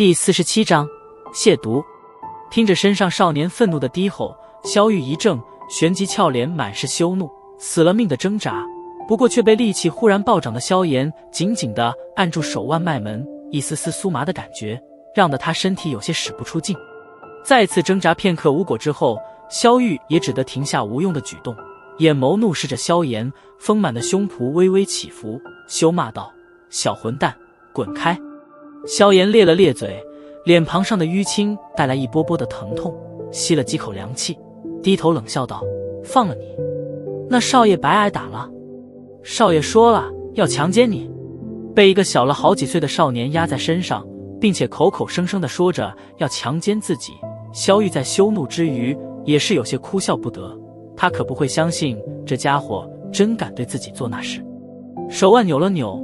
第47章亵渎。听着身上少年愤怒的低吼，萧玉一怔，旋即俏脸满是羞怒，死了命的挣扎，不过却被戾气忽然暴涨的萧炎紧紧地按住手腕脉门，一丝丝酥麻的感觉让得他身体有些使不出劲。再次挣扎片刻无果之后，萧玉也只得停下无用的举动，眼眸怒视着萧炎，丰满的胸脯微微起伏，羞骂道：小混蛋，滚开！萧炎咧了咧嘴，脸庞上的淤青带来一波波的疼痛，吸了几口凉气，低头冷笑道：放了你，那少爷白挨打了。少爷说了要强奸你。被一个小了好几岁的少年压在身上，并且口口声声地说着要强奸自己，萧玉在羞怒之余也是有些哭笑不得，他可不会相信这家伙真敢对自己做那事。手腕扭了扭，